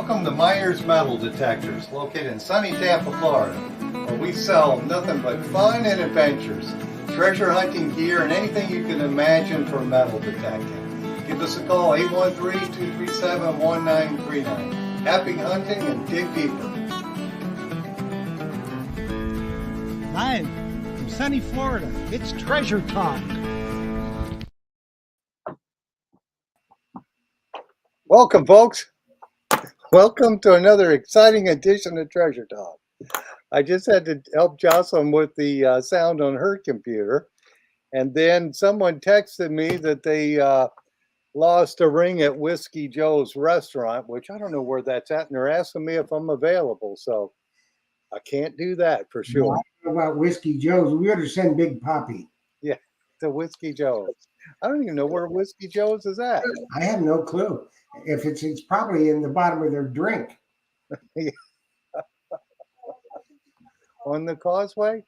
Welcome to Myers Metal Detectors, located in sunny Tampa, Florida, where we sell nothing but fun and adventures, treasure hunting gear, and anything you can imagine for metal detecting. Give us a call, 813-237-1939. Happy hunting and dig deeper. Live from sunny Florida, it's Treasure Talk. Welcome, folks. Welcome to another exciting edition of Treasure Talk. I just had to help Jocelyn with the sound on her computer. And then someone texted me that they lost a ring at Whiskey Joe's restaurant, which I don't know where that's at. And they're asking me if I'm available. So I can't do that for sure. Well, I don't know about Whiskey Joe's. We ought to send Big Poppy. Yeah, to Whiskey Joe's. I don't even know where Whiskey Joe's is at. I have no clue. If it's probably in the bottom of their drink. On the causeway?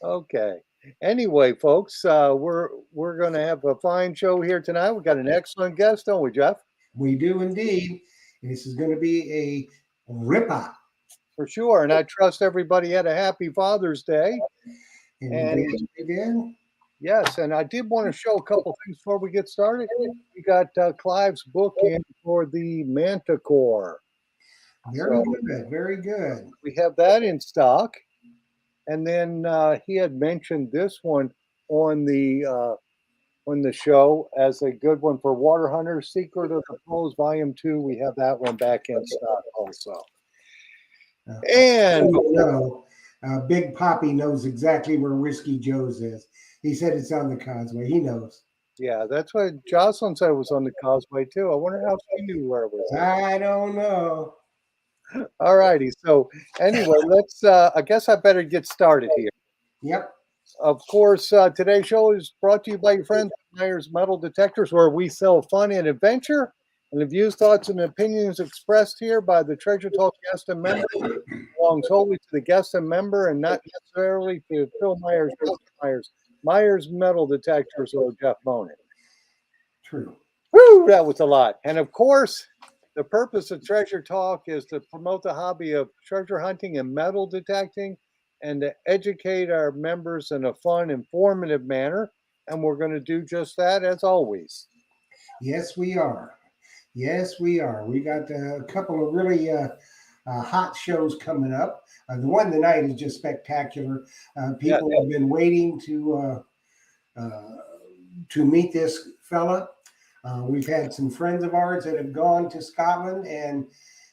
Okay. Anyway, folks, we're going to have a fine show here tonight. We've got an excellent guest, don't we, Jeff? We do indeed. This is going to be a ripper. For sure. And I trust everybody had a happy Father's Day. And we did. Yes, and I did want to show a couple things before we get started. We got Clive's book in for the Manticore. Very good, very good. We have that in stock. And then he had mentioned this one on the show as a good one for water hunters. Secret of the Poles, Volume 2. We have that one back in stock also. And Big Poppy knows exactly where Whiskey Joe's is. He said it's on the causeway. He knows. Yeah, that's what Jocelyn said it was on the causeway too. I wonder how she knew where it was. I don't know. All righty. So anyway, let's. I guess I better get started here. Yep. Of course, today's show is brought to you by your friends at Myers Metal Detectors, where we sell fun and adventure. And the views, thoughts, and opinions expressed here by the Treasure Talk guest and member belong solely to the guest and member, and not necessarily to Phil Myers, Myers Metal Detectors, or Jeff Bonin. True. Woo, that was a lot. And of course, the purpose of Treasure Talk is to promote the hobby of treasure hunting and metal detecting, and to educate our members in a fun, informative manner. And we're going to do just that as always. Yes, we are. Yes, we are. We got a couple of really hot shows coming up. The one tonight is just spectacular. People have been waiting to meet this fella. We've had some friends of ours that have gone to Scotland and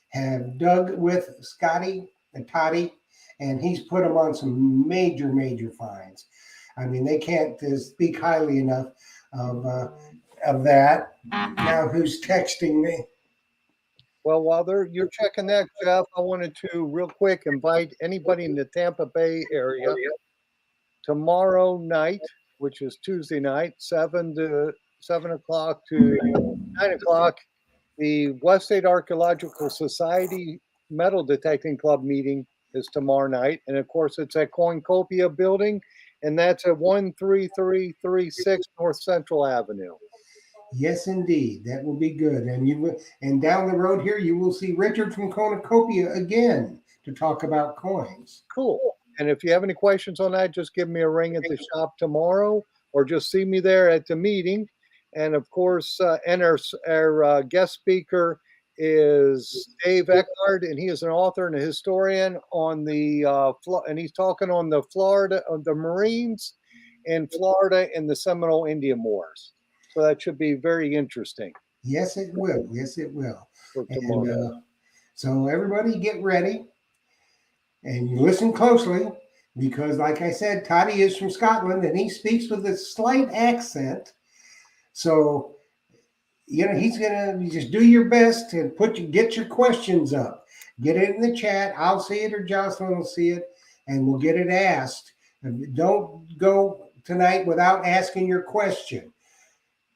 have dug with Scotty and Toddy, and he's put them on some major, major finds. I mean, they can't speak highly enough of that. Now, who's texting me? Well, while you're checking that, Jeff, I wanted to real quick invite anybody in the Tampa Bay area tomorrow night, which is Tuesday night, 7 o'clock to 9 o'clock. The West State Archaeological Society Metal Detecting Club meeting is tomorrow night. And of course, it's at Cornucopia Building, and that's at 13336 North Central Avenue. Yes, indeed. That will be good. And down the road here, you will see Richard from Cornucopia again to talk about coins. Cool. And if you have any questions on that, just give me a ring at the shop tomorrow, or just see me there at the meeting. And of course, and our guest speaker is Dave Eckhart, and he is an author and a historian on and he's talking on the Marines in Florida in the Seminole Indian Wars. So that should be very interesting. Yes, it will. Yes, it will. And, so everybody get ready and you listen closely, because like I said, Toddy is from Scotland and he speaks with a slight accent. So, he's going to just do your best to get your questions up. Get it in the chat. I'll see it, or Jocelyn will see it, and we'll get it asked. Don't go tonight without asking your question.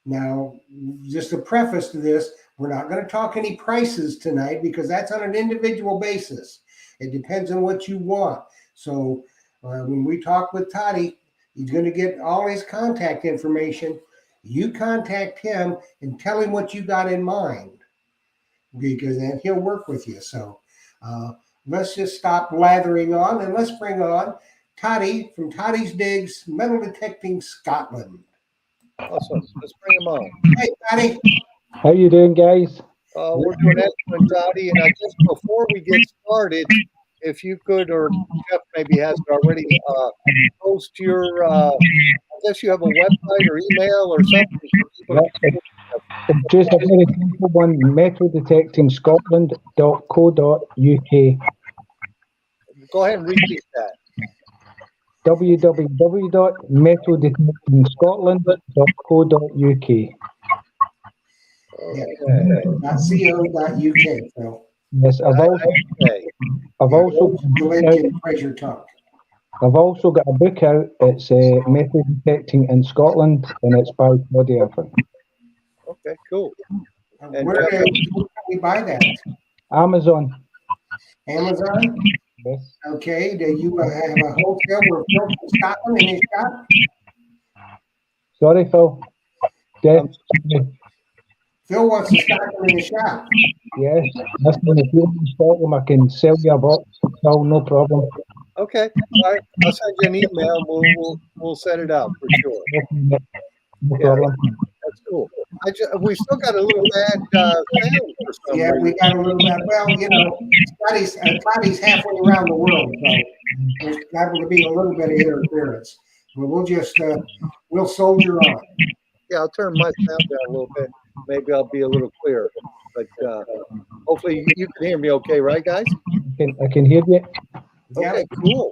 Now, just a preface to this, we're not going to talk any prices tonight, because that's on an individual basis. It depends on what you want. So when we talk with Toddy, he's going to get all his contact information. You contact him and tell him what you got in mind. because then he'll work with you. So let's just stop blathering on and let's bring on Toddy from Toddy's Digs Metal Detecting Scotland. Awesome. Let's bring him on. Hey, Toddy. How you doing, guys? We're doing excellent, Toddy. And I guess before we get started, if you could, or Jeff maybe has it already, post your, I guess you have a website or email or something for people. Just a very simple one, metaldetectingscotland.co.uk. Go ahead and repeat that. Yeah. www.metaldetectingscotland.co.uk. .co.uk. So Yes, I've also the link in Treasure Talk. I've also got a book out. It's Metal Detecting in Scotland, and it's by Toddys. Okay, cool. And Where can we buy that? Amazon. Amazon? Yes. Okay. Do you have a wholesale where Phil from Scotland in his shop? Sorry, Phil. Yes. Phil wants to stock them in his shop. Yes. Listen, if you want to stock them, I can sell you a box. Phil, no problem. Okay. All right. I'll send you an email. We'll set it up for sure. No problem. That's cool. We still got a little bad sound for some Yeah, reason. we got a little bit. Well, you know, Toddys halfway around the world, so there's liable to be a little bit of interference. But we'll just we'll soldier on. Yeah, I'll turn my sound down a little bit. Maybe I'll be a little clearer. But hopefully you can hear me okay, right, guys? I can hear you. Okay, cool.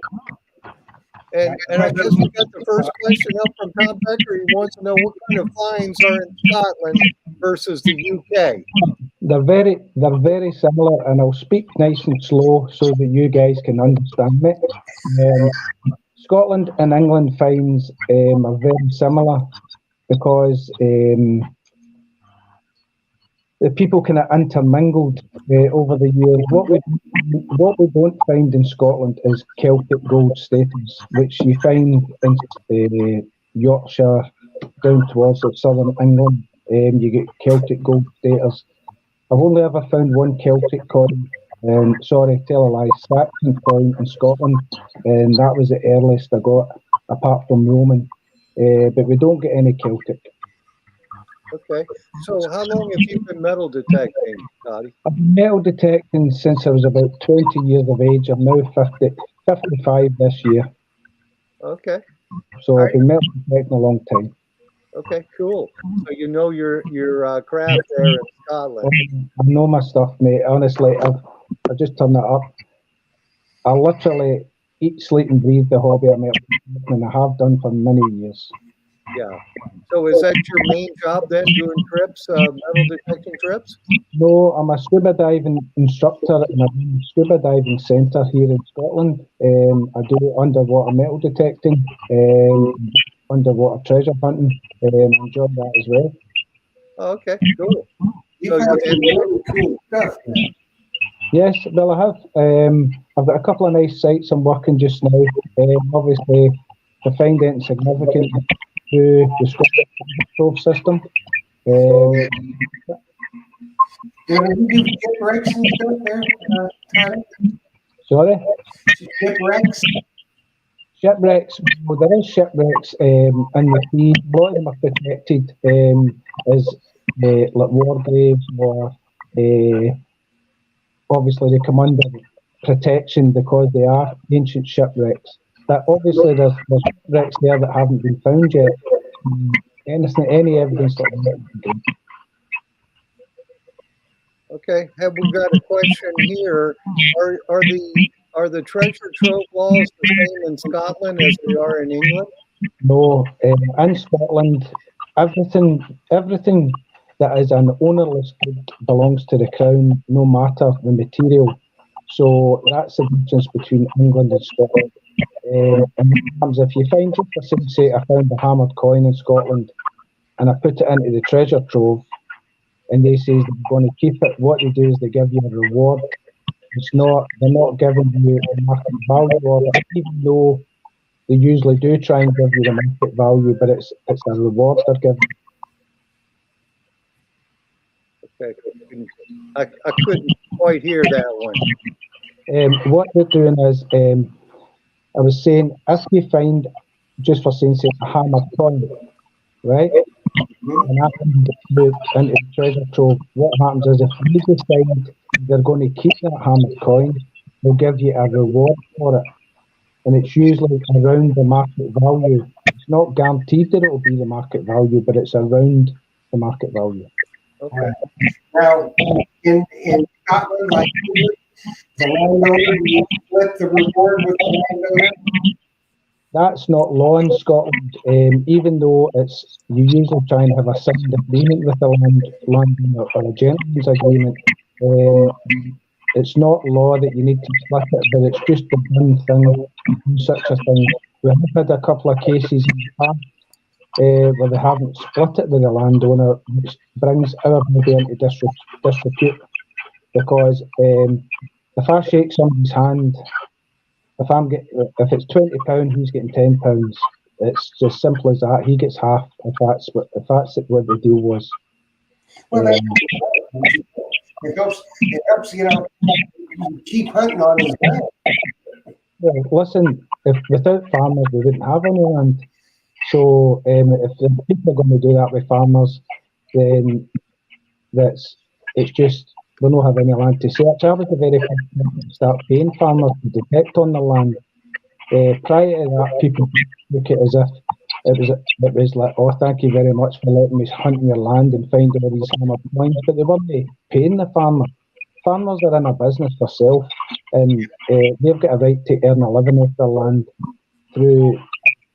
And I guess we got the first question up from Tom Becker. He wants to know what kind of fines are in Scotland versus the UK. They're very similar, and I'll speak nice and slow so that you guys can understand me. Scotland and England fines are very similar because the people kind of intermingled over the years. What we don't find in Scotland is Celtic gold status, which you find in Yorkshire, down towards southern England. You get Celtic gold status. I've only ever found one Celtic coin, sorry, tell a lie, Saxon coin in Scotland, and that was the earliest I got, apart from Roman. But we don't get any Celtic. Okay. So how long have you been metal detecting, Toddy? I've been metal detecting since I was about 20 years of age. I'm now 55 this year. Okay. So I've been metal detecting a long time. Okay, cool. So you know your craft there in Scotland. I know my stuff, mate. Honestly, I just turn it up. I literally eat, sleep and breathe the hobby of metal detecting, and I have done for many years. Yeah. So is that your main job then, doing trips, metal detecting trips? No, I'm a scuba diving instructor in a scuba diving centre here in Scotland. I do underwater metal detecting, underwater treasure hunting. I enjoy that as well. Oh, okay, cool. You found some really cool stuff. Yes, well, I have. I've got a couple of nice sites I'm working just now. Obviously, to find anything significant through the Scottish Trove system. Did you do shipwrecks and stuff there, Toddy? Sorry? Shipwrecks? Shipwrecks. Well, there is shipwrecks in the sea. A lot of them are protected as like war graves, or obviously they come under protection because they are ancient shipwrecks. But obviously there's shipwrecks there that haven't been found yet. Any evidence that Okay, have we got a question here? Are the treasure trove laws the same in Scotland as they are in England? No, in Scotland, everything that is an ownerless good belongs to the Crown, no matter the material. So that's the difference between England and Scotland. In terms, if you find, just for simple sake, I found a hammered coin in Scotland and I put it into the treasure trove, and they say they're going to keep it, what they do is they give you a reward. They're not giving you a market value of it, even though they usually do try and give you the market value, but it's a reward they're giving. Okay. I couldn't quite hear that one. What they're doing is, I was saying, if you find, just for saying, say, a hammered coin, right? And that comes into the treasure trove, what happens is if you decide they're going to keep that hammered coin, they'll give you a reward for it. And it's usually around the market value. It's not guaranteed that it'll be the market value, but it's around the market value. Okay. Now, in Scotland, like the landowner, you split the reward with the landowner. That's not law in Scotland, even though it's you usually try and have a signed agreement with the landowner or a gentleman's agreement. It's not law that you need to split it, but it's just the one thing, such a thing. We have had a couple of cases in the past where they haven't split it with the landowner, which brings our maybe into disrepute. Because if I shake somebody's hand, if it's £20, he's getting £10. It's just simple as that. He gets half if that's what the deal was. Well, it helps, keep hunting on his land. Well, listen, if without farmers, we wouldn't have any land. So if the people are going to do that with farmers, then it's just we don't have any land to search. I was the very first one to start paying farmers to detect on the land. Prior to that, people look at it as if it was like, oh, thank you very much for letting me hunt your land and find all these hammered coins, but they weren't paying the farmer. Farmers are in a business for self, and they've got a right to earn a living off their land through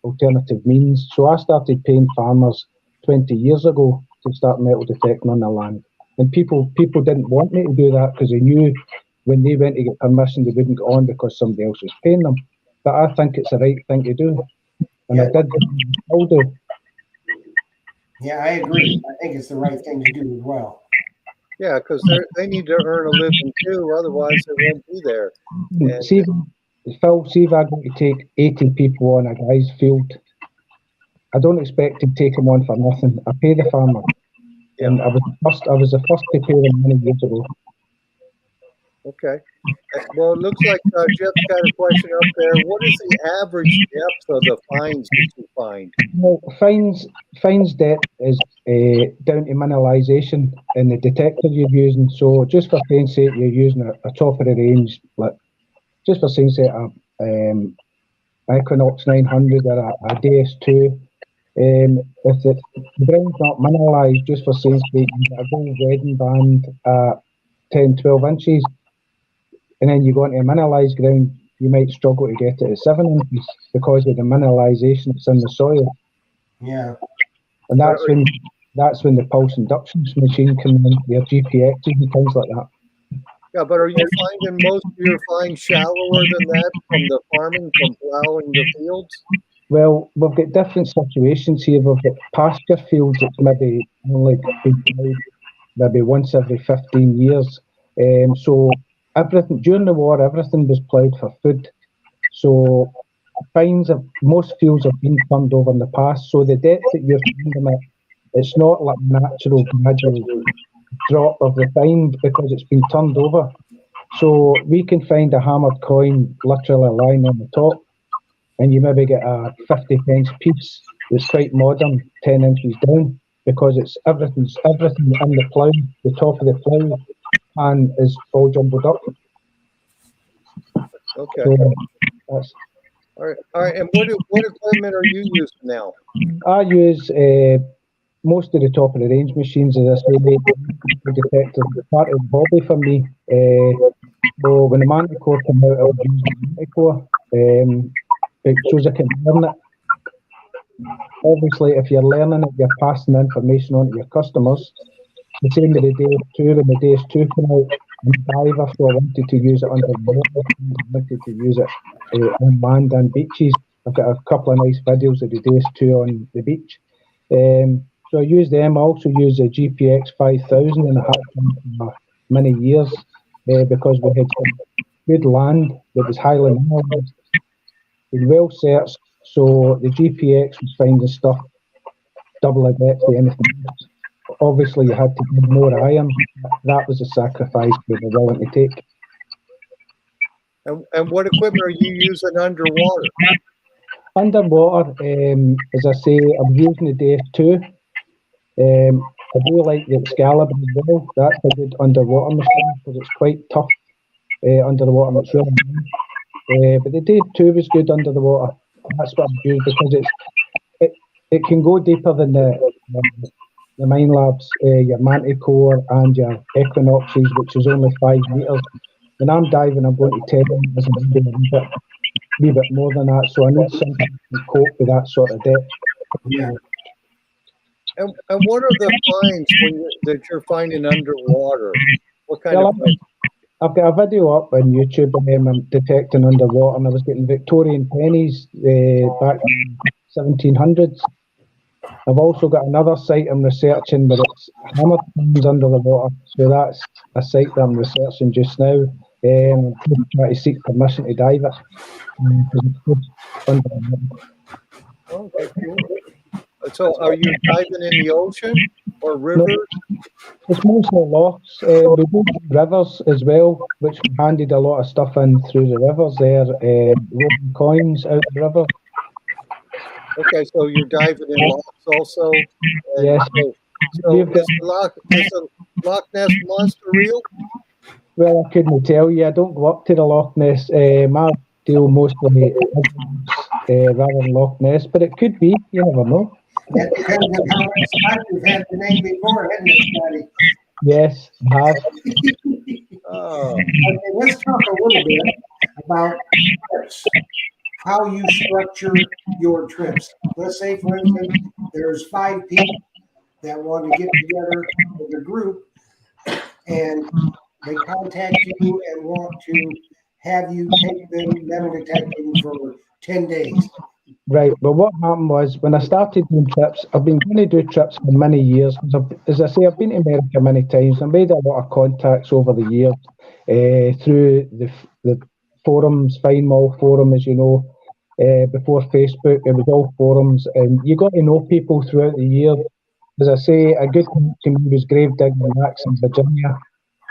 alternative means. So I started paying farmers 20 years ago to start metal detecting on their land. And people didn't want me to do that because they knew when they went to get permission, they wouldn't go on because somebody else was paying them. But I think it's the right thing to do. And I did. I'll do. Yeah, I agree. I think it's the right thing to do as well. Yeah, because they need to earn a living too, otherwise they won't be there. And see if I'm going to take 80 people on a guy's field, I don't expect to take him on for nothing. I pay the farmer. Yeah. And I was the first to pay them many years ago. Okay. Well, it looks like Jeff's got a question up there. What is the average depth of the fines that you find? Well, fines depth is down to mineralisation in the detector you're using. So just for saying sake, you're using a top of the range, like just for saying sake, Equinox 900 or a DS2. If the ground's not mineralised, just for saying sake, you get a gold wedding band at 10, 12 inches, and then you go into a mineralised ground, you might struggle to get it at 7 inches because of the mineralisation that's in the soil. Yeah. And that's when the pulse induction machine can in, your GPXs and things like that. Yeah, but are you finding most of your fines shallower than that from the farming, from plowing the fields? Well, we've got different situations here. We've got pasture fields that's maybe only been plowed maybe once every 15 years. So everything during the war, everything was ploughed for food. So most fields have been turned over in the past. So the depth that you're finding it's not like natural gradual drop of the find because it's been turned over. So we can find a hammered coin literally lying on the top, and you maybe get a 50p piece that's quite modern, 10 inches down, because it's everything in the plough, the top of the plough, and is all jumbled up. Okay. So all right. And what equipment are you using now? I use most of the top of the range machines, as I say, the detector is part of the hobby for me. So when the Manticore came out, I was using the Manticore. It shows I can learn it. Obviously, if you're learning it, you're passing information on to your customers. The same with the DS2. When the DS2 came out, I'm a diver, so I wanted to use it underwater. I wanted to use it on land and beaches. I've got a couple of nice videos of the DS2 on the beach. So I use them. I also use the GPX 5000 and I have done for many years because we had some good land that was highly mineralised. It was well searched, so the GPX was finding stuff double a depth of anything else. obviously you had to do more iron. That was a sacrifice we were willing to take. And what equipment are you using underwater? Underwater, as I say, I'm using the DF2. I do like the Excalibur as well. That's a good underwater machine because it's quite tough under the water. It's really but the DF2 was good under the water. That's what I use because it can go deeper than the Mine Labs, your Manticore and your Equinoxes, which is only 5 meters. When I'm diving, I'm going to 10 meters and maybe a wee bit more than that. So I need something to cope with that sort of depth. Yeah. And what are the finds that you're finding underwater? What kind of finds? I've got a video up on YouTube of them detecting underwater, and I was getting Victorian pennies back in 1700s. I've also got another site I'm researching, but it's hammered things under the water. So that's a site that I'm researching just now. I'm trying to seek permission to dive it. Under the water. Okay, cool. So are you diving in the ocean or rivers? No, it's mostly lochs. We do rivers as well, which we handed a lot of stuff in through the rivers there, rolling coins out the river. Okay, so you're diving in lochs also? Yes. So is the Loch Ness Monster real? Well, I couldn't tell you. I don't go up to the Loch Ness. My deal mostly rather than Loch Ness, but it could be. You never know. That depends on how much Scott you've had the name before, hasn't it, Scotty? Yes, I have. Okay, let's talk a little bit about trips. How you structure your trips. Let's say, for instance, there's 5 people that want to get together with a group, and they contact you and want to have you take them metal detecting for 10 days. Right, but what happened was when I started doing trips, I've been going to do trips for many years. As I say, I've been to America many times. I made a lot of contacts over the years through the forums, Fine Mall Forum, as you know. Before Facebook, it was all forums, and you got to know people throughout the year. As I say, a good one to me was Gravedigger and Max in Virginia.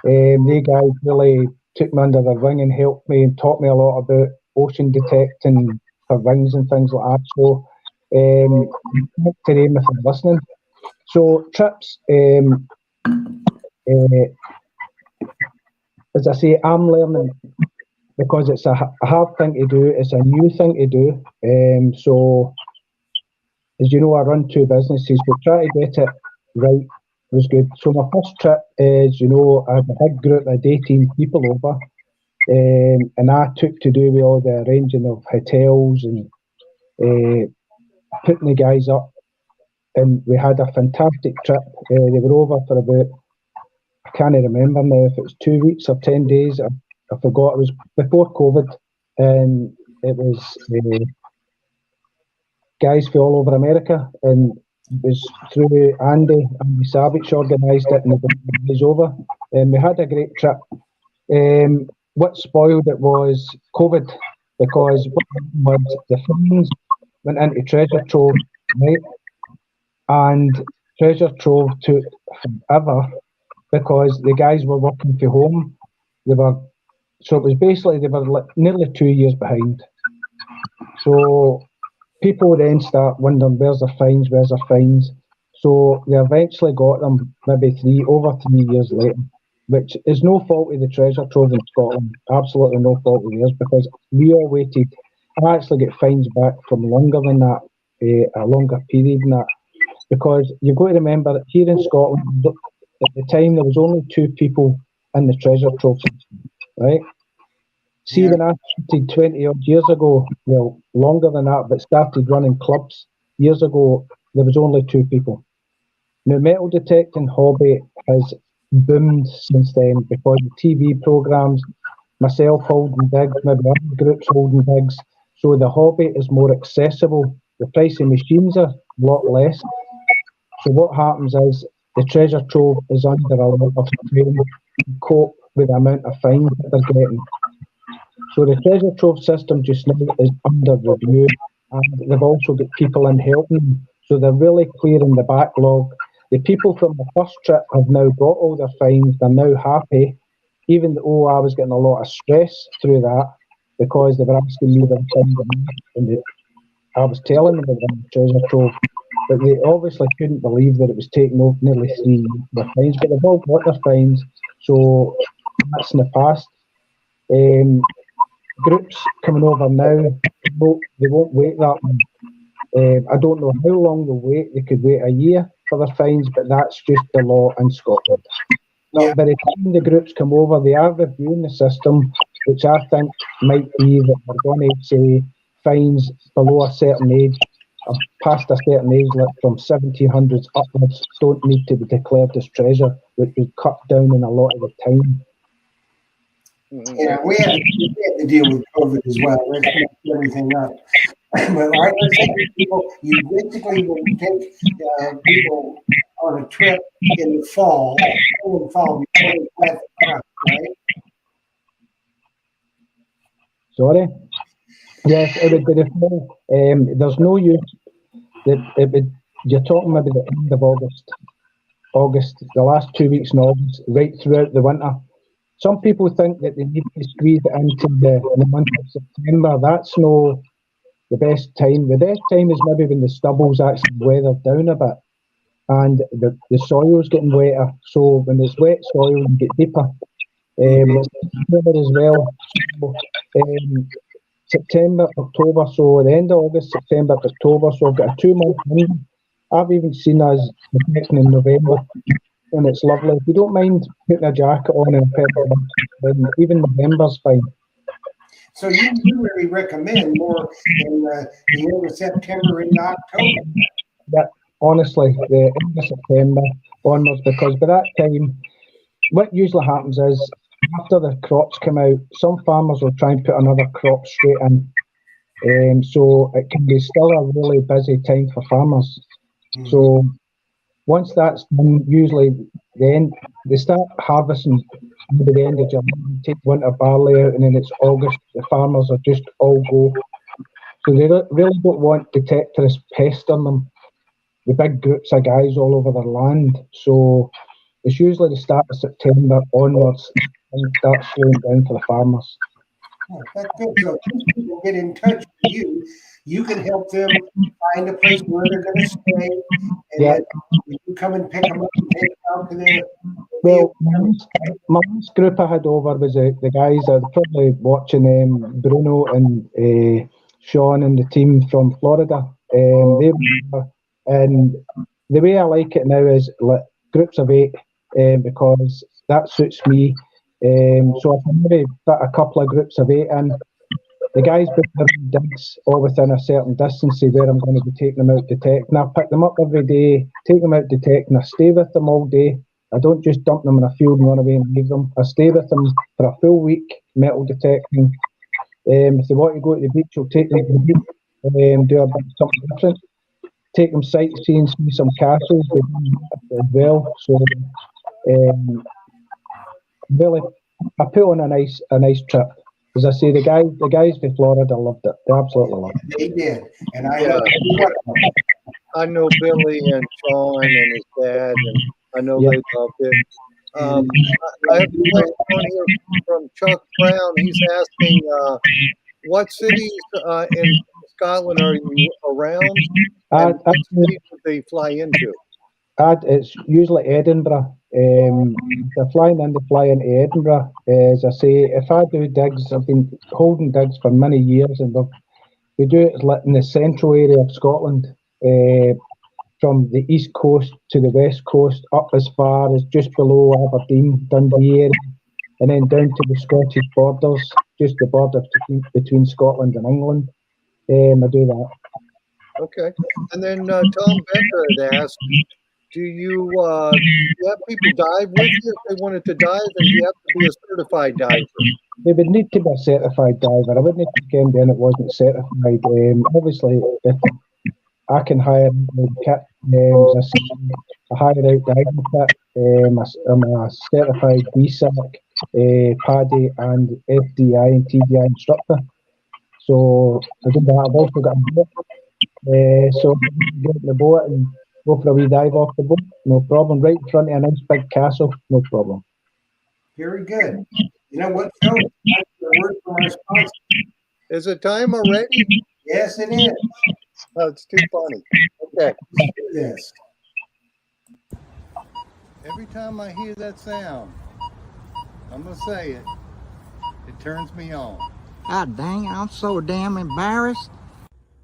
They guys really took me under their wing and helped me and taught me a lot about ocean detecting for rings and things like that. So, thanks to them if they're listening. So, trips, as I say, I'm learning because it's a hard thing to do, it's a new thing to do. So, as you know, I run 2 businesses, but try to get it right was good. So my first trip is, you know, I had a big group of 18 people over, and I took to do with all the arranging of hotels and putting the guys up, and we had a fantastic trip. They were over for about, I can't remember now if it was 2 weeks or 10 days. I forgot. It was before COVID, and it was guys from all over America, and it was through Andy Savage organised it, and the guys over, and we had a great trip. What spoiled it was COVID, because what happened was the funds went into Treasure Trove, right? And Treasure Trove took forever because the guys were working from home. So it was basically they were nearly 2 years behind. So people then start wondering where's their fines. So they eventually got them maybe over 3 years later, which is no fault of the Treasure Trove in Scotland. Absolutely no fault of theirs, because we all waited. I actually get fines back from longer than that, a longer period than that, because you've got to remember that here in Scotland, at the time there was only 2 people in the Treasure Trove system, right? See, when I started 20 odd years ago, well, longer than that, but started running clubs years ago, there was only 2 people. Now, metal detecting hobby has boomed since then because of TV programmes, myself holding gigs, maybe other groups holding gigs, so the hobby is more accessible. The price of machines are a lot less. So what happens is the Treasure Trove is under a lot of strain to cope with the amount of fines that they're getting. So the Treasure Trove system just now is under review, and they've also got people in helping them. So they're really clearing the backlog. the people from the first trip have now got all their fines. They're now happy, even though I was getting a lot of stress through that because they were asking me their fines and I was telling them about the treasure trove. But they obviously couldn't believe that it was taking over nearly 3 years for their fines. But they've all got their fines, so that's in the past. Groups coming over now, they won't wait that long. I don't know how long they'll wait. They could wait a year for their fines, but that's just the law in Scotland. But by the time the groups come over, they are reviewing the system, which I think might be that they're going to say fines below a certain age, or past a certain age, like from 1700s upwards, don't need to be declared as treasure, which would cut down in a lot of the time. Yeah, we had to deal with COVID as well. Let's mess everything up. But like I said, people, you basically will take people on a trip in the fall before they plant the crop, right? Sorry? Yes, it would be the fall. There's no use. You're talking maybe the end of August, the last 2 weeks in August, right throughout the winter. Some people think that they need to squeeze it into the month of September. That's no the best time. The best time is maybe when the stubble's actually weathered down a bit and the soil's getting wetter. So when it's wet soil, you get deeper. It's as well. So, September, October, so the end of August, September, October, so I've got a 2-month window. I've even seen us detecting in November, and it's lovely. If you don't mind putting a jacket on and a pepper, then even November's fine. So you really recommend more in the end of September and October? Yeah, honestly, the end of September onwards, because by that time, what usually happens is after the crops come out, some farmers will try and put another crop straight in. So it can be still a really busy time for farmers. Mm-hmm. So once that's done, usually they start harvesting maybe the end of July, take winter barley out, and then it's August. The farmers are just all go. So they really don't want detectorists pestering them, the big groups of guys all over their land. So it's usually the start of September onwards and start slowing down for the farmers. Oh, that's good. So if people get in touch with you, you can help them find a place where they're going to stay, and then you come and pick them up and take them out to their. Well, my last group I had over was the guys that are probably watching Bruno and Sean and the team from Florida. They were, and the way I like it now is like groups of 8 because that suits me. So I can maybe fit a couple of groups of 8 in. The guys book their digs all within a certain distance of where I'm going to be taking them out detecting. I pick them up every day, take them out detecting. I stay with them all day. I don't just dump them in a field and run away and leave them. I stay with them for a full week, metal detecting. If they want to go to the beach, I'll take them to the beach, do a bit something different. Take them sightseeing, see some castles as well. So really, I put on a nice trip. As I say, the guys from Florida loved it. They absolutely loved it. They did, and I know Billy and Sean and his dad, and I know they loved it. I have a question on here from Chuck Brown. He's asking, what cities in Scotland are you around, and what cities would they fly into? It's usually Edinburgh. They're flying in, they fly into Edinburgh. As I say, if I do digs, I've been holding digs for many years, and we do it in the central area of Scotland, from the east coast to the west coast, up as far as just below Aberdeen, Dundee area, and then down to the Scottish borders, just the border between Scotland and England. I do that. Okay. And then Tom Becker had asked, do you have people dive with you if they wanted to dive, and do you have to be a certified diver? They would need to be a certified diver. I wouldn't take anybody in that wasn't certified. Obviously, if I can hire the kit, I hire out diving kit. I'm a certified DSAC, PADI and FDI and TDI instructor. So I do that. I've also got a boat. So I get in the boat and Go for a wee dive off the boat, no problem. Right in front of a nice big castle, no problem. Very good. You know what, Phil? That's the word from our sponsor. Is it time already? Yes, it is. Oh, it's too funny. Okay. Let's do this. Every time I hear that sound, I'm going to say it, it turns me on. God dang it, I'm so damn embarrassed.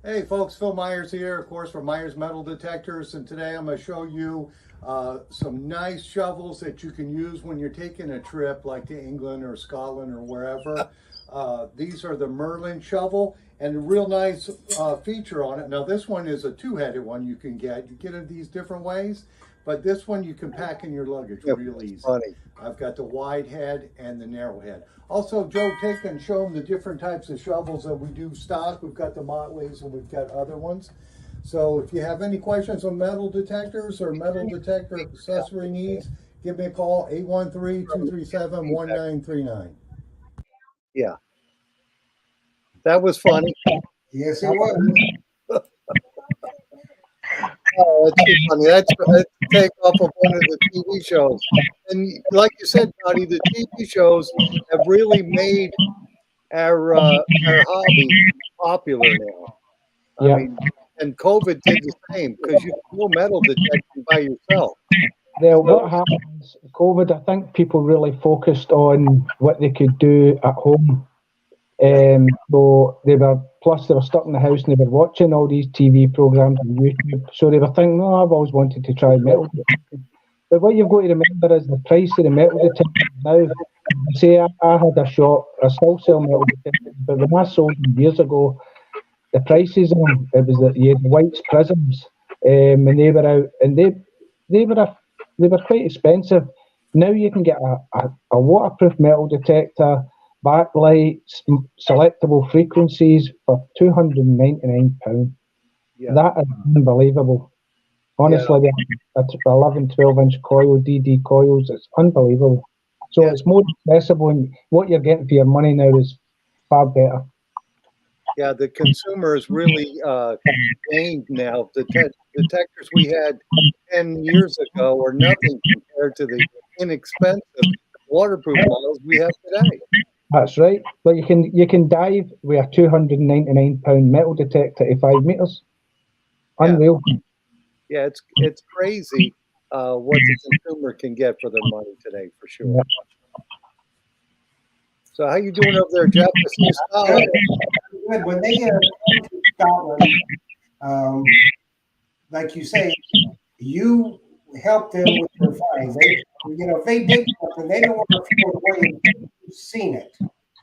Hey folks, Phil Myers here, of course, from Myers Metal Detectors, and today I'm going to show you some nice shovels that you can use when you're taking a trip like to England or Scotland or wherever. These are the Merlin shovel, and a real nice feature on it. Now this one is a two-headed one you can get. You get it these different ways, but this one you can pack in your luggage real easy. Funny. I've got the wide head and the narrow head. Also, Joe, take and show them the different types of shovels that we do stock. We've got the Motleys and we've got other ones. So if you have any questions on metal detectors or metal detector accessory needs, give me a call, 813-237-1939. Yeah. That was funny. Yes, it was. Oh, that's too funny. That's take off of one of the TV shows. And like you said, Toddy, the TV shows have really made our hobby popular now. Yeah. I mean, and COVID did the same because you can do metal detection by yourself. Well, what happens, COVID, I think people really focused on what they could do at home. So they were stuck in the house and they were watching all these TV programs on YouTube. So they were thinking, oh, I've always wanted to try metal detecting. But what you've got to remember is the price of the metal detector now. Say I had a shop, I still sell metal detectors, but when I sold them years ago, the prices on them, it was that you had White's prisms, and they were out, and they were quite expensive. Now you can get a waterproof metal detector, backlights, selectable frequencies for £299. Yeah. That is unbelievable. Honestly, we have 11, 12-inch coil, DD coils, it's unbelievable. So it's more accessible, and what you're getting for your money now is far better. Yeah, the consumer is really gained now. The detectors we had 10 years ago are nothing compared to the inexpensive waterproof models we have today. That's right. But you can dive with a £299 metal detector at 5 meters. Unreal. Yeah, it's crazy what the consumer can get for their money today, for sure. Yeah. So how you doing over there, Jeff? Good. When they come to Scotland, like you say, you help them with their finds. If they dig something, they don't want to feel away. You've seen it.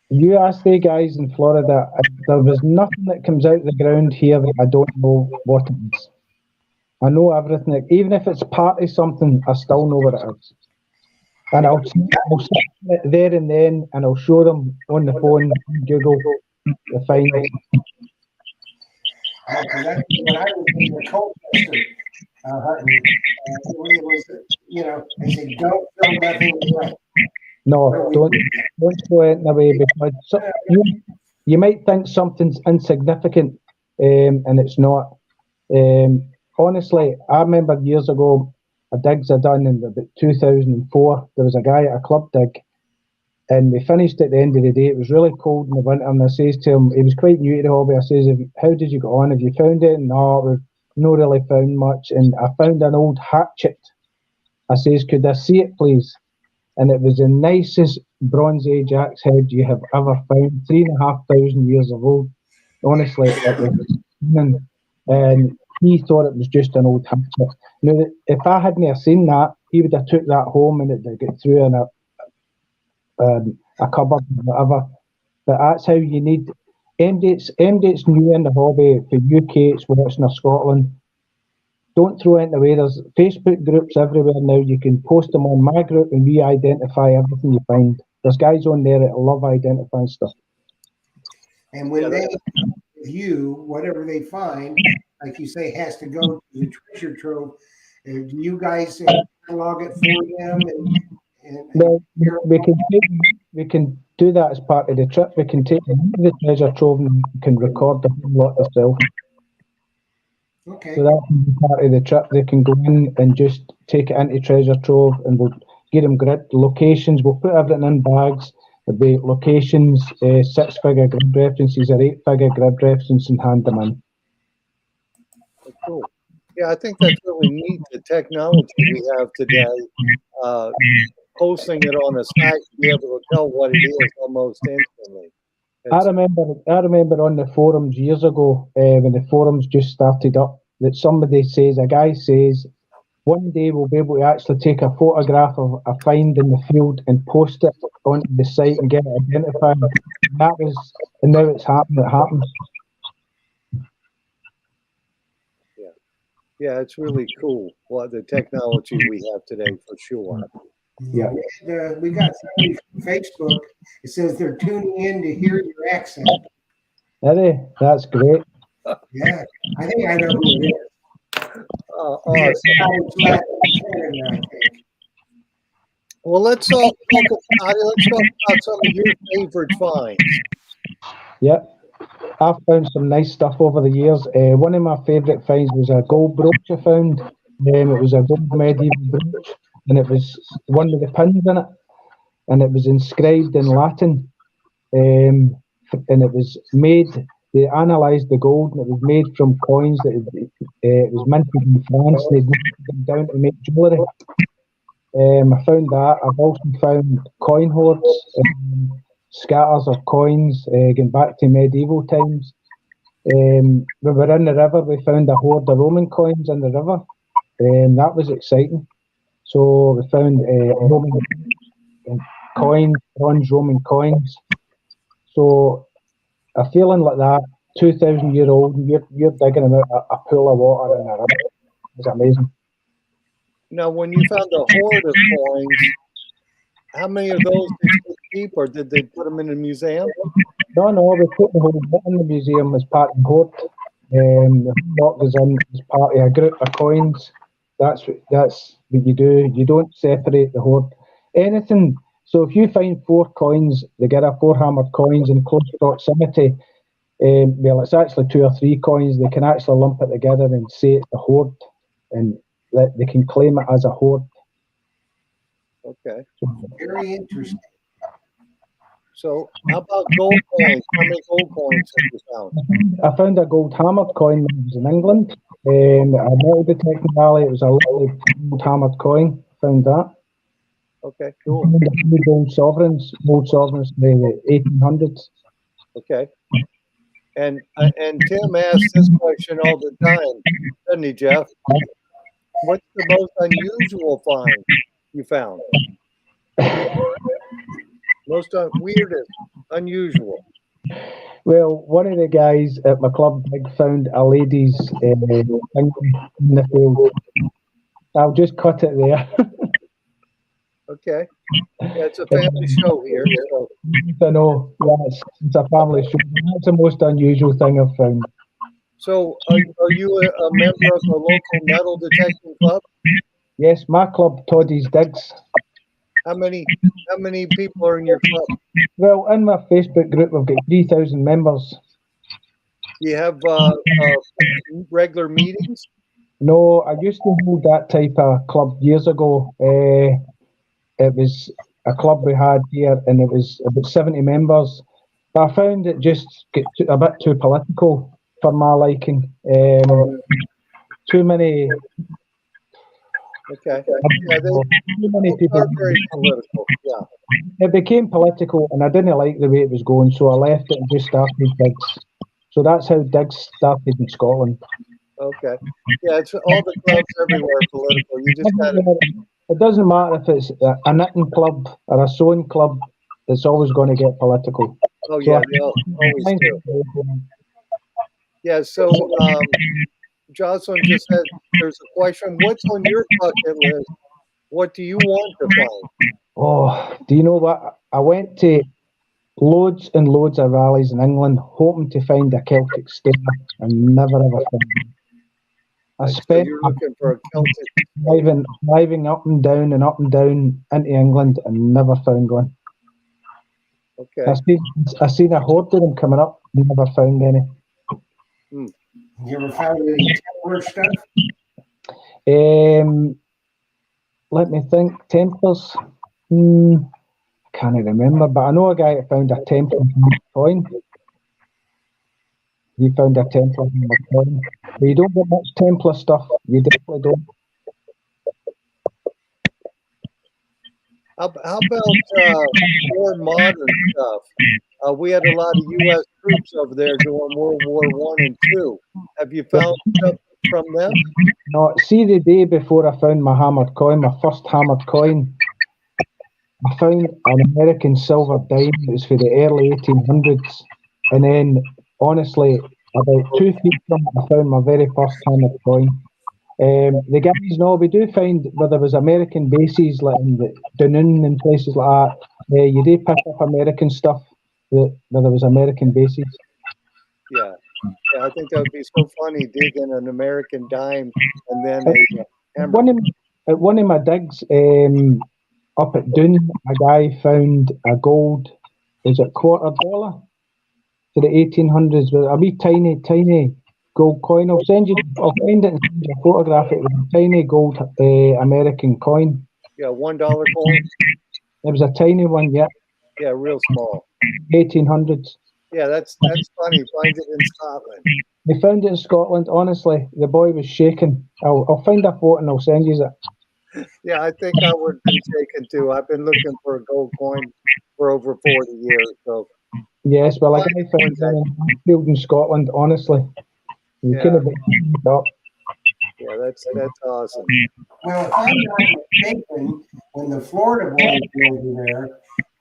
You ask the guys in Florida, there was nothing that comes out of the ground here that I don't know what it is. I know everything. Even if it's part of something, I still know what it is. And I'll see it there and then, and I'll show them on the phone, Google, the find it. When I was in the Colchester hunting, it was, they said, don't film nothing away. No, don't throw it away, because you might think something's insignificant, and it's not. Honestly, I remember years ago, a digs I done in about 2004. There was a guy at a club dig, and we finished at the end of the day. It was really cold in the winter, and I says to him, he was quite new to the hobby. I says, how did you get on? Have you found it? No, we've not really found much. And I found an old hatchet. I says, could I see it, please? And it was the nicest Bronze Age axe head you have ever found, 3,500 years old. Honestly, it was stunning. And he thought it was just an old hatchet. Now, if I hadn't seen that, he would have took that home and it'd get through in a cupboard or whatever. But that's how you need. MDate's new in the hobby for UK, it's Western or Scotland. Don't throw it away. There's Facebook groups everywhere now. You can post them on my group and we identify everything you find. There's guys on there that love identifying stuff. And when they view whatever they find, like you say, has to go to the treasure trove, do you guys log it for them? Well, we can do that as part of the trip. We can take them to the treasure trove and can record the whole lot ourselves. Okay. So that can be part of the trip. They can go in and just take it into Treasure Trove, and we'll get them grid locations. We'll put everything in bags. There'll be locations, 6-figure grid references or 8-figure grid references, and hand them in. Cool. Yeah, I think that's really neat, the technology we have today. Posting it on a site to be able to tell what it is almost instantly. I remember on the forums years ago, when the forums just started up, that a guy says, one day we'll be able to actually take a photograph of a find in the field and post it onto the site and get it identified. And now it's happening. It happens. Yeah, it's really cool what the technology we have today for sure. Yeah. We got somebody from Facebook. It says they're tuning in to hear your accent. Are they? That's great. Yeah, I think I know who it is. Awesome. Canada, I think. Well, let's talk about some of your favorite finds. Yep. I've found some nice stuff over the years. One of my favourite finds was a gold brooch I found. It was a gold medieval brooch, and it was one with the pins in it, and it was inscribed in Latin. And it was made. They analysed the gold, and it was made from coins that it was minted in France. They melted them down to make jewellery. I found that. I've also found coin hoards, scatters of coins, going back to medieval times. When we were in the river, we found a hoard of Roman coins in the river. That was exciting. So we found Roman coins, bronze Roman coins. So a feeling like that, 2,000-year-old, you're digging about a pool of water in the river. It's amazing. Now, when you found a hoard of coins, how many of those did you keep, or did they put them in a museum? No, we put the whole bit in the museum as part of the hoard. The lot goes in as part of a group of coins. That's what you do. You don't separate the hoard. Anything. So if you find 4 coins, they get 4 hammered coins in close proximity. Well, it's actually 2 or 3 coins. They can actually lump it together and say it's a hoard, and they can claim it as a hoard. Okay. Very interesting. So, how about gold coins? How many gold coins have you found? I found a gold hammered coin when I was in England. At Metal Detecting Valley, it was a lovely gold hammered coin. Found that. Okay, cool. Gold sovereigns in the 1800s. Okay. And Tim asks this question all the time, doesn't he, Jeff? What's the most unusual find you found? Most weirdest, unusual. Well, one of the guys at my club found a lady's thing in the field. I'll just cut it there. Okay. Yeah, it's a family show here. So. I know. Yeah, it's a family show. That's the most unusual thing I've found. So, are you a member of the local metal detecting club? Yes, my club, Toddys Digs. How many people are in your club? Well, in my Facebook group, we've got 3,000 members. Do you have regular meetings? No, I used to hold that type of club years ago. It was a club we had here, and it was about 70 members. But I found it just get a bit too political for my liking. Too many. Okay. Yeah, too many people. Are very political. Yeah. It became political, and I didn't like the way it was going, so I left it and just started Digs. So that's how Digs started in Scotland. Okay. Yeah, it's all the clubs everywhere political. You just got to. It doesn't matter if it's a knitting club or a sewing club, it's always going to get political. Oh, yeah, they always do. Yeah, so Jocelyn just said there's a question. What's on your bucket list? What do you want to find? Oh, do you know what? I went to loads and loads of rallies in England hoping to find a Celtic star and never ever found it. I spent you're looking for a Celtic driving up and down into England and never found one. Okay. I seen a horde of them coming up, never found any. You ever found any Templar stuff? Let me think. Templars. I can't remember, but I know a guy that found a Templar coin. He found a Templar coin. But you don't get much Templar stuff. You definitely don't. How about more modern stuff? We had a lot of U.S. troops over there during World War I and II. Have you found stuff from them? No, see the day before I found my hammered coin, my first hammered coin, I found an American silver dime. It was for the early 1800s. And then, honestly, about 2 feet from it, I found my very first hammered coin. The guys know we do find where there was American bases like in the Dunoon and places like that. You do pick up American stuff where there was American bases. Yeah, I think that would be so funny digging an American dime and then At one of my digs up at Doon, a guy found a gold, is it $quarter to the 1800s with a wee tiny gold coin. I'll find it and send you a photograph. It was a tiny gold American coin. Yeah, $1 coin. It was a tiny one, yeah. Yeah, real small. 1800s. Yeah, that's funny. Find it in Scotland. They found it in Scotland. Honestly, the boy was shaking. I'll find a photo and I'll send you it. Yeah, I think I would be shaken too. I've been looking for a gold coin for over 40 years. So yes, well, a guy found one in Mansfield in Scotland. Honestly, you couldn't have been up. Yeah, that's awesome. Well, if I'm not mistaken, when the Florida boys were over there,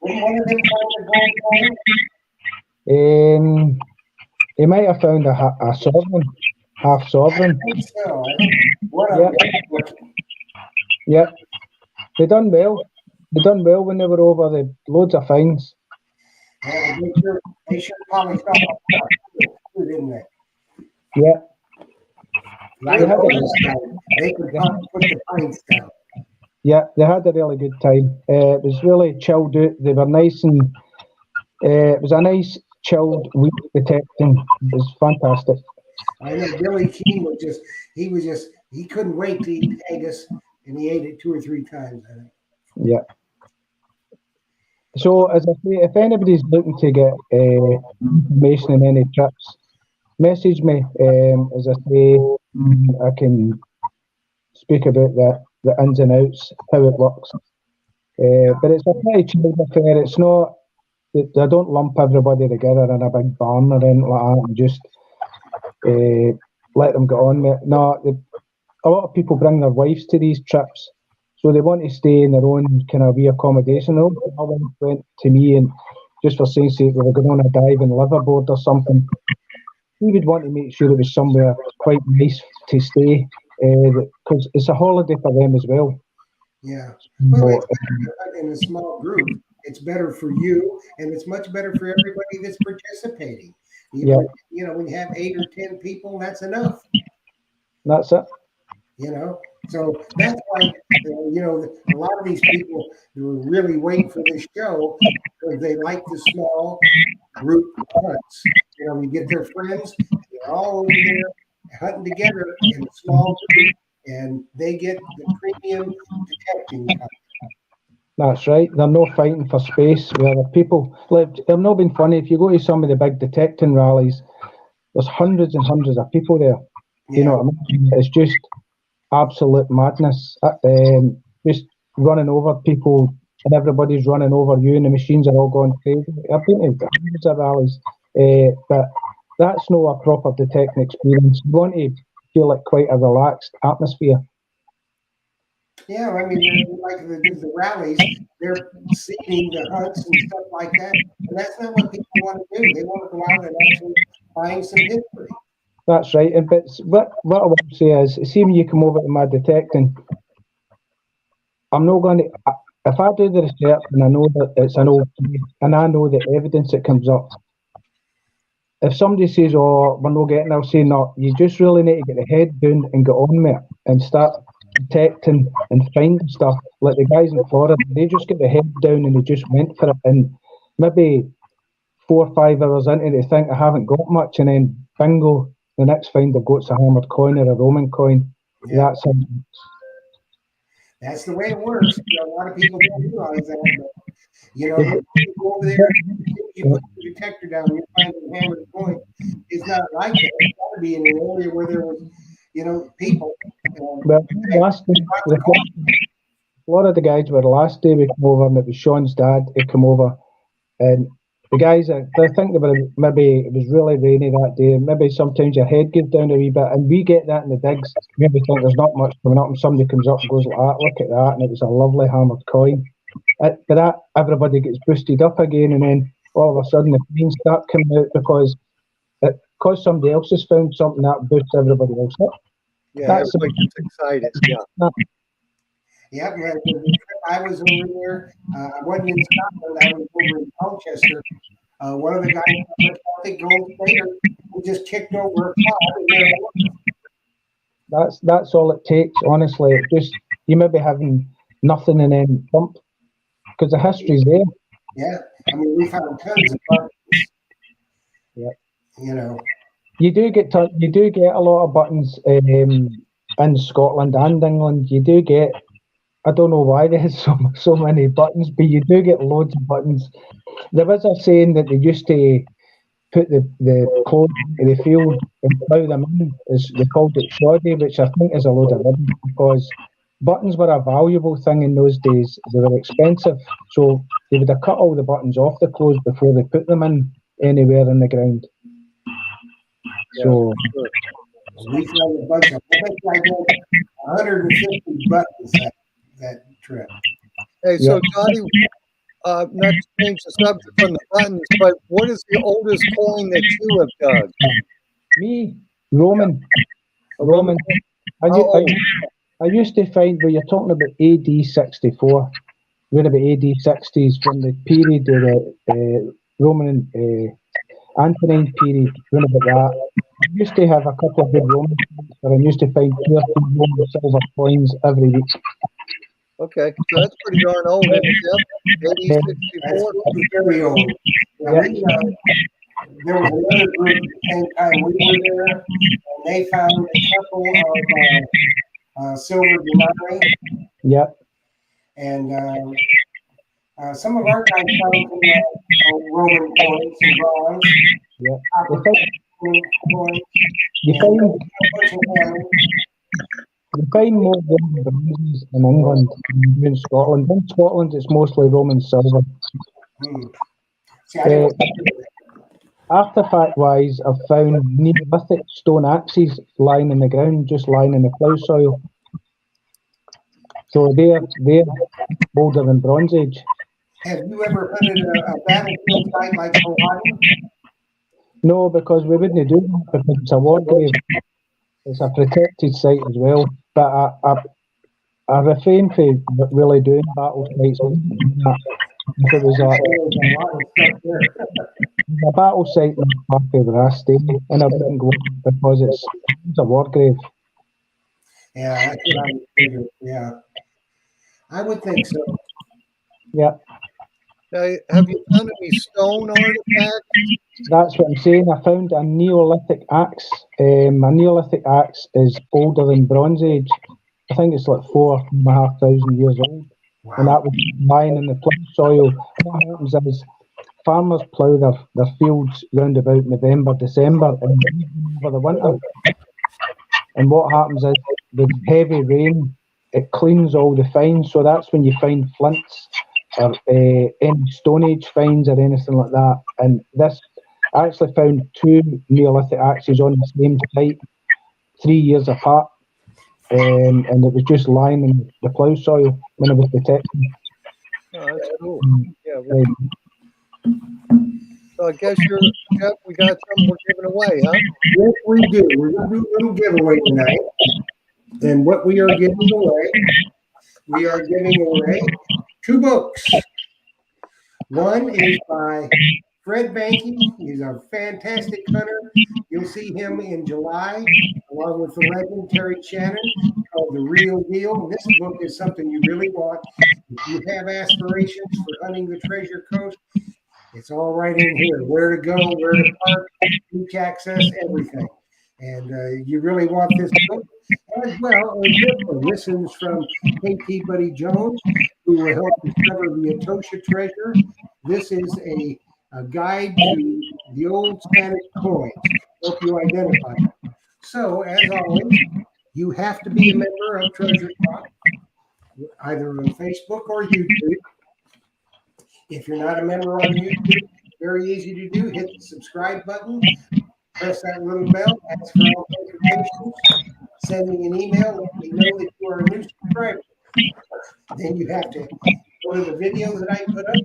didn't one of them find a gold coin? He might have found a sovereign, half sovereign. I think so. What a Yeah, they done well. They done well when they were over. They loads of fines. Yeah, they should probably stop too, didn't they? Yeah. They could probably put the fines down. Yeah, they had a really good time. It was really chilled out. They were nice and it was a nice chilled week detecting. It was fantastic. I know Billy Keane he couldn't wait to eat haggis, and he ate it 2 or 3 times, I think. Yeah. So, as I say, if anybody's looking to get information on any trips, message me. As I say, I can speak about the ins and outs, how it works. But it's a pretty chilled affair. It's not, I don't lump everybody together in a big barn or anything like that and just let them get on with it. No, a lot of people bring their wives to these trips, so they want to stay in their own kind of wee accommodation. I went to me and just for saying sake, we were going on a dive in Liverboard or something. We would want to make sure it was somewhere quite nice to stay because it's a holiday for them as well. Yeah. Well, in a small group, it's better for you, and it's much better for everybody that's participating. When you have 8 or 10 people, that's enough. That's it. So that's why, a lot of these people were really waiting for this show because they like the small group hunts. You get their friends, they're all over there hunting together in a small group, and they get the premium detecting time. That's right. They're not fighting for space. Where the people live. They're not being funny. If you go to some of the big detecting rallies, there's hundreds and hundreds of people there. Yeah. You know what I mean? It's just absolute madness. Just running over people, and everybody's running over you, and the machines are all going crazy. I've been to hundreds of rallies, but that's not a proper detecting experience. You want to feel like quite a relaxed atmosphere. Yeah, I mean, like the rallies, they're seeing the hunts and stuff like that, and that's not what people want to do. They want to go out and actually find some history. That's right. But what I want to say is, see when you come over to my detecting, I'm not going to. If I do the research and I know that it's an old place and I know the evidence that comes up, if somebody says, "Oh, we're not getting," I'll say, "No, you just really need to get the head down and get on with it and start detecting and finding stuff." Like the guys in Florida, they just get the head down and they just went for it. And maybe 4 or 5 hours into it, they think I haven't got much, and then bingo, the next find they've got's a hammered coin or a Roman coin. Yeah. That's the way it works. A lot of people don't realize that. But, you go over there, you put the detector down, you find a hammered coin. It's not like that. It's got to be in an area where there was, people. Well, last day, a lot of the guys were the last day we came over, and it was Sean's dad who came over, and the guys, I think they were, maybe it was really rainy that day, maybe sometimes your head goes down a wee bit, and we get that in the digs. Maybe think there's not much coming up, and somebody comes up and goes like that, look at that, and it was a lovely hammered coin. But that, everybody gets boosted up again, and then all of a sudden the coins start coming out because somebody else has found something that boosts everybody else up. Yeah, everybody gets excited. Yeah. Yeah, I was over there. I wasn't in Scotland. I was over in Colchester. One of the guys from the Celtic Gold Trader who just kicked over a cloud. That's all it takes, honestly. It just, you may be having nothing and then bump, because the history's there. Yeah, I mean, we found tons of buttons. Yeah. You do get a lot of buttons in Scotland and England. You do get, I don't know why there's so many buttons, but you do get loads of buttons. There was a saying that they used to put the clothes in the field and plough them in. They called it shoddy, which I think is a load of rubbish, because buttons were a valuable thing in those days. They were expensive, so they would have cut all the buttons off the clothes before they put them in anywhere in the ground. Yeah, so sure. We found a bunch of, I think I did 150 buttons that trip. Hey, so Toddy, not to change the subject from the buttons, but what is the oldest coin that you have dug? Me, Roman. A Roman? I used to find, when you're talking about AD 64, read about AD 60s, from the period of the Roman Antonine period, read about that. I used to have a couple of good Roman coins, but I used to find 2 or 3 Roman silver coins every week. Okay, so that's pretty darn old, isn't it? 80, 64? Very old. Yeah, there was another group at the same time we were there, and they found a couple of silver denarii. Yep. And some of our guys found some Roman coins and bronze. Yep. You find more Roman bronzes in England than in Scotland. In Scotland, it's mostly Roman silver. Artifact-wise, I've found Neolithic stone axes lying in the ground, just lying in the plough soil. So they're older than Bronze Age. Have you ever hunted a battlefield site like Hawaii? No, because we wouldn't do that, because it's a war grave. It's a protected site as well. But I refrain from really doing battle sites. If it was a battle site in the park where I stay, and I wouldn't go because it's a war grave. Yeah, that's what I would figure. Yeah, I would think so. Yeah. Have you found any stone artifacts? That's what I'm saying. I found a Neolithic axe. A Neolithic axe is older than Bronze Age. I think it's like 4,500 years old. Wow. And that was lying in the plough soil. What happens is farmers plough their fields round about November, December, and over the winter. And what happens is with heavy rain, it cleans all the finds. So that's when you find flints or any Stone Age finds or anything like that. And this, I actually found 2 Neolithic axes on the same site, 3 years apart. And it was just lying in the plough soil when it was detected. Oh, that's cool. Yeah. So I guess Jeff, we got something we're giving away, huh? Yes, we do. We're going to do a little giveaway tonight. And what we are giving away 2 books. One is by Fred Banky. He's a fantastic hunter. You'll see him in July, along with the legend Terry Shannon, called The Real Deal. This book is something you really want. If you have aspirations for hunting the Treasure Coast, it's all right in here. Where to go, where to park, beach access, everything. And you really want this book as well. This is from KT Buddy Jones, who will help discover the Etosha treasure. This is a guide to the old Spanish coins, help you identify them. So, as always, you have to be a member of Treasure Talk, either on Facebook or YouTube. If you're not a member on YouTube, very easy to do. Hit the subscribe button, press that little bell, ask for all notifications, send me an email, let me know that you are a new subscriber. Then you have to go to the video that I put up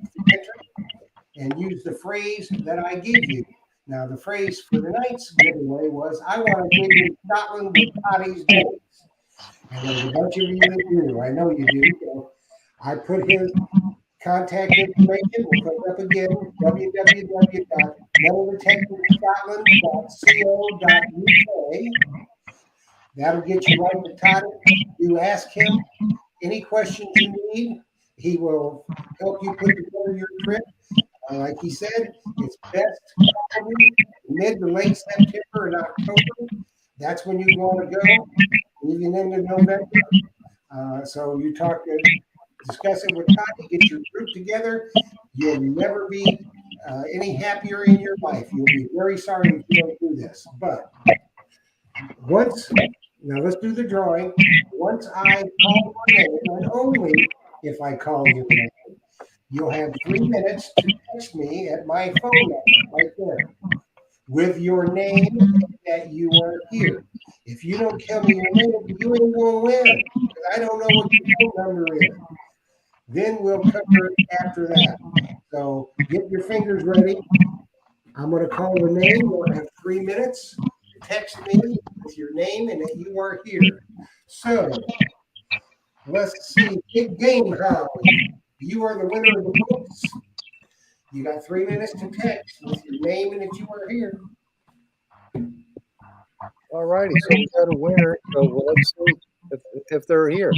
and use the phrase that I give you. Now, the phrase for tonight's giveaway was, I want to live in Scotland with Toddys days. And there's a bunch of you that do. I know you do. So I put his contact information. We'll put it up again, www.metaldetectorscotland.co.uk. That'll get you right to Toddy. You ask him any questions you need. He will help you put together your trip. Like he said, it's best probably mid to late September and October. That's when you want to go, even into November. So you discuss it with Toddy, get your group together. You'll never be any happier in your life. You'll be very sorry if you don't do this. But now let's do the drawing. Once I call your name, and only if I call your name, you'll have 3 minutes to text me at my phone number right there with your name that you are here. If you don't tell me your name, you ain't going to win because I don't know what your phone number is. Then we'll cover it after that. So get your fingers ready. I'm going to call the name. You'll have 3 minutes to text me with your name and that you are here. So let's see. Big Game Hound. You are the winner of the books. You got 3 minutes to text with your name and that you are here. All righty, so we got a winner. So let's see if they're here.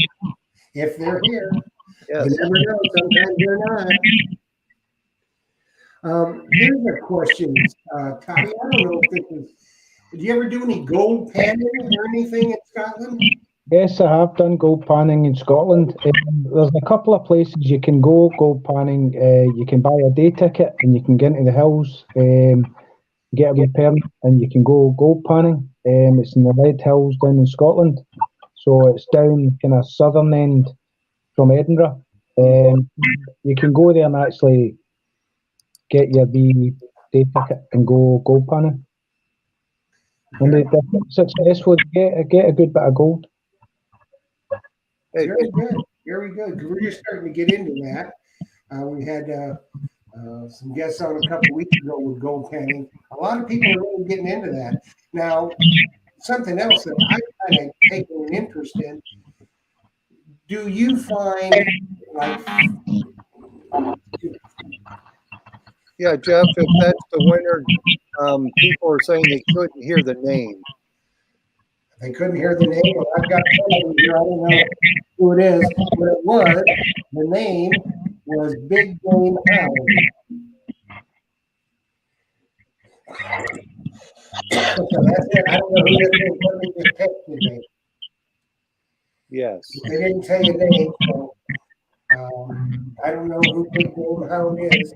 If they're here, yes. You never know. Sometimes they're not. Here's a question, Toddy. I don't know if this is. Did you ever do any gold panning or anything in Scotland? Yes, I have done gold panning in Scotland. There's a couple of places you can go gold panning. You can buy a day ticket and you can get into the hills, get a wee permit, and you can go gold panning. It's in the Red Hills down in Scotland. So it's down kind of southern end from Edinburgh. You can go there and actually get your wee day ticket and go gold panning. And they're successful, get a good bit of gold. Very good. Very good. We're just starting to get into that. We had some guests on a couple weeks ago with gold panning. A lot of people are really getting into that. Now, something else that I've kind of taken an interest in, do you find like... Yeah, Jeff, if that's the winner, people are saying they couldn't hear the name. They couldn't hear the name. Well, I've got someone here. I don't know who it is, but it was. The name was Big Game Hound. So that's it. I don't know who it is. Let me just text you. Yes. They didn't tell you name, so I don't know who Big Game Hound is,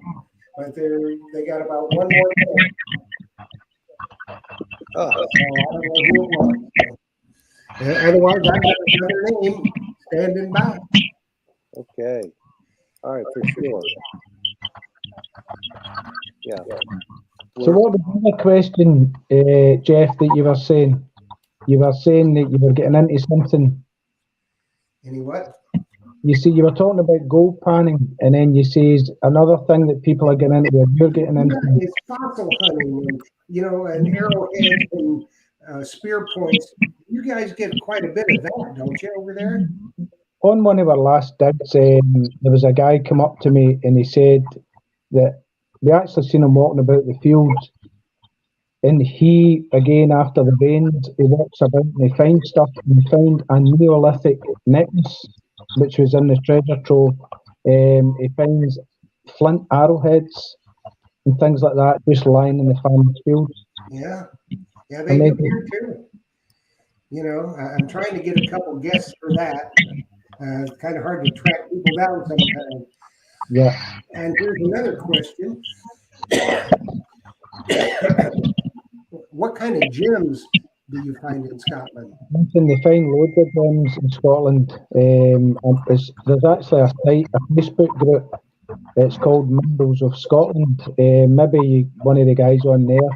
but they got about one more thing. Oh. So I don't know who it was. Otherwise, I got another name standing by. Okay. All right, for sure. Yeah. So what was the other question, Jeff, that you were saying? You were saying that you were getting into something. Any what? You see, you were talking about gold panning, and then you says another thing that people are getting into, you're getting into. It's fossil hunting, and arrowheads and spear points. You guys get quite a bit of that, don't you, over there? On one of our last digs, there was a guy come up to me and he said that we actually seen him walking about the fields, and he, again, after the rains, he walks about and he finds stuff, and he found a Neolithic necklace, which was in the treasure trove. He finds flint arrowheads and things like that just lying in the farmer's fields. Yeah. Yeah, they do here too. You know, I'm trying to get a couple guests for that. It's kind of hard to track people down sometimes. Yeah. And here's another question. What kind of gems do you find in Scotland? And they find loads of gems in Scotland. And there's actually a site, a Facebook group. It's called Minerals of Scotland. Maybe one of the guys on there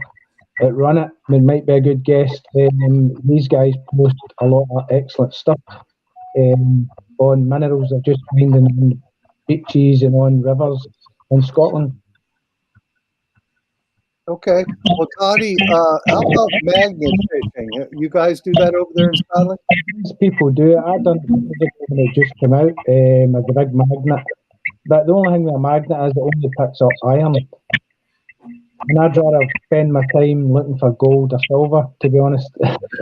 that run it might be a good guest. These guys post a lot of excellent stuff on minerals they're just finding on beaches and on rivers in Scotland. Okay. Well, Toddy, how about magnet fishing? You guys do that over there in Scotland? These people do it. I done it when it just came out as a big magnet. But the only thing with a magnet is it only picks up iron. And I'd rather spend my time looking for gold or silver, to be honest.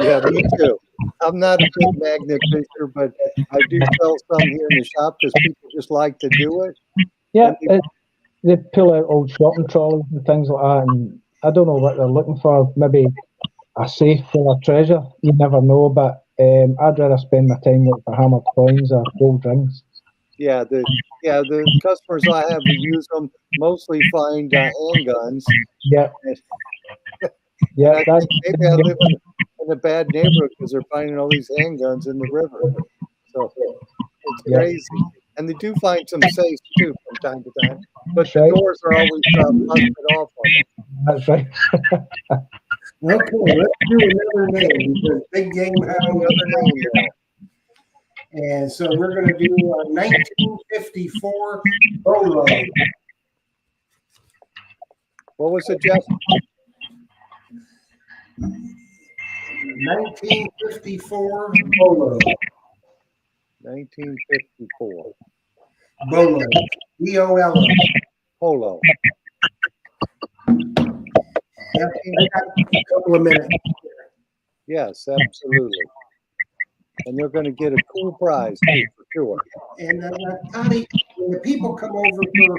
Yeah, me too. I'm not a big magnet fisher, but I do sell some here in the shop because people just like to do it. Yeah, they pull out old shopping trolleys and things like that, and I don't know what they're looking for. Maybe a safe full of treasure. You never know, but I'd rather spend my time looking for hammered coins or gold rings. Yeah, the customers I have who use them mostly find handguns. Yeah. Yeah, I think maybe I live in a bad neighborhood because they're finding all these handguns in the river. So it's crazy. And they do find some safes too from time to time. But the doors are always busted off on them. That's right. Okay, let's do another name because Big Game has another name now. And so we're going to do 1954 Bolo. What was it, Jeff? 1954 Bolo. 1954. Bolo. B-O-L-O. Polo. Yep, I got a couple of minutes. Yes, absolutely. And they're going to get a cool prize too, for sure. And Toddy, when the people come over for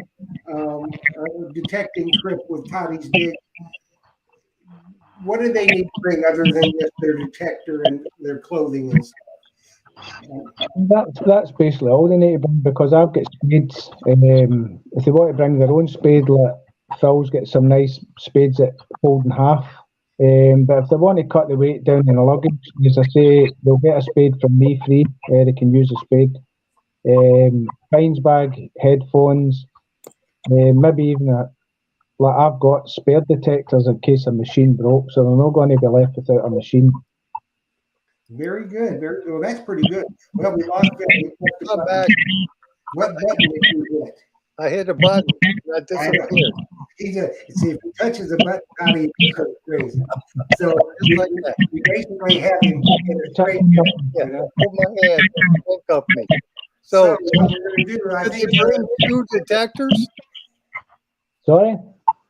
a detecting trip with Toddy's Dig, what do they need to bring other than just their detector and their clothing and stuff? That's basically all they need to bring, because I've got spades. If they want to bring their own spade, like Phil's got some nice spades that fold in half. But if they want to cut the weight down in the luggage, as I say, they'll get a spade from me free. They can use a spade. Fines bag, headphones, maybe even I've got spare detectors in case a machine broke, so they're not going to be left without a machine. Very good. Very good. Well, that's pretty good. Well, we lost that. I'm back. What button did you hit? I hit a button that disappeared. See, if he touches a button, Toddy goes crazy. So we basically have him in a straight. Hold my hand and handcuff me. So what we're going to do, I should think you bring two detectors? Sorry?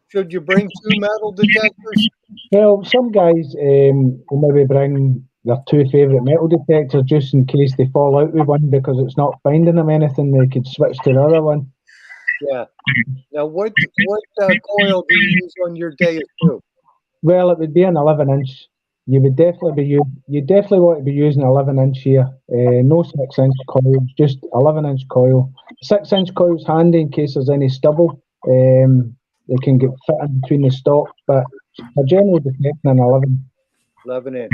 Should you bring two metal detectors? Well, some guys will maybe bring their two favourite metal detectors just in case they fall out with one because it's not finding them anything. They could switch to the other one. Yeah. Now, what coil do you use on your day two? Well, it would be an 11-inch. You definitely want to be using 11-inch here. No 6-inch coils, just 11-inch coil. 6-inch coil's handy in case there's any stubble. They can get fit in between the stock, but I generally detect an 11-inch. Okay.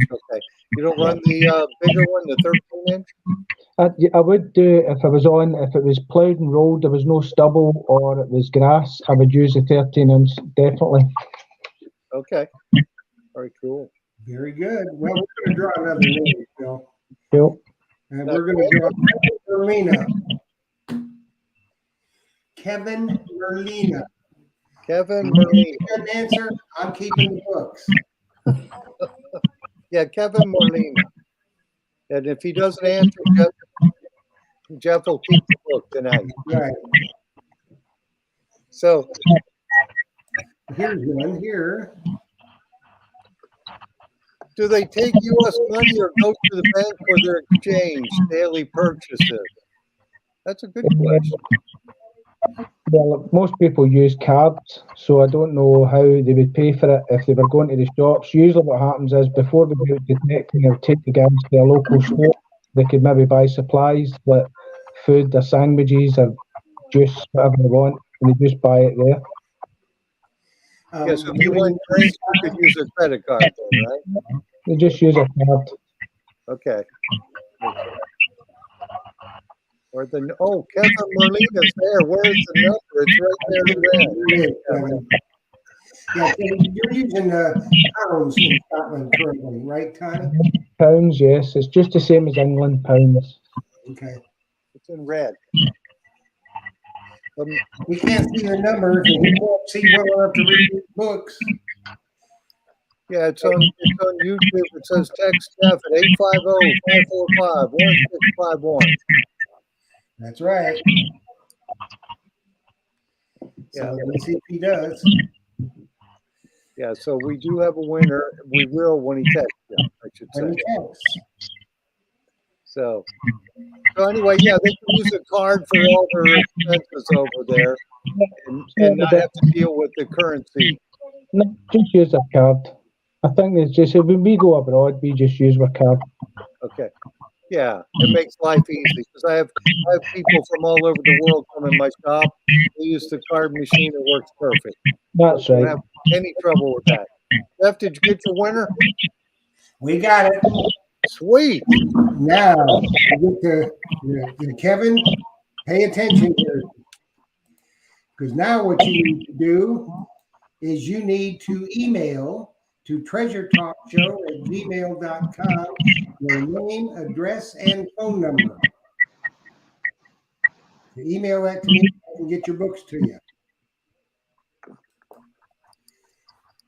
You don't run the bigger one, the 13-inch? I would do if it was ploughed and rolled, there was no stubble or it was grass, I would use the 13-inch, definitely. Okay. Very cool. Very good. Well, we're going to draw another name, Phil. Cool. And we're going to draw Merlina. Kevin Merlina. Kevin Merlina. You get an answer, I'm keeping the books. Yeah, Kevin Merlina. And if he doesn't answer, Jeff will keep the book tonight. Right. So here's one here. Do they take U.S. money or go to the bank for their exchange, daily purchases? That's a good question. Well, most people use cards, so I don't know how they would pay for it if they were going to the shops. Usually, what happens is before they go detecting, they'll take the guys to a local store. They could maybe buy supplies like food, or sandwiches, or juice, whatever they want, and they just buy it there. Yes, if you want drinks, you could use a credit card, then, right? They just use a card. Okay. Or Kevin Merlina's there. Where's the number? It's right there in red. Yeah, you're using pounds in Scotland currently, right, Tony? Pounds, yes. It's just the same as England, pounds. Okay. It's in red. We can't see your numbers, and we can't see well enough to read these books. Yeah, it's on YouTube. It says text Jeff at 850-545-1651. That's right. Yeah. So let's see if he does. Yeah, so we do have a winner. We will when he texts you, I should When say. he texts. So anyway, yeah, they can use a card for all their expenses over there and not have to deal with the currency. No, just use a card. I think it's just when we go abroad, we just use our card. Okay. Yeah, it makes life easy because I have people from all over the world come in my shop. They use the card machine. It works perfect. That's Don't right. have any trouble with that. Jeff, did you get your winner? We got it. Sweet. Now, we get to Kevin, pay attention here. Because now what you need to do is you need to email to treasuretalkshow@gmail.com your name, address, and phone number. You email that to me, I can get your books to you.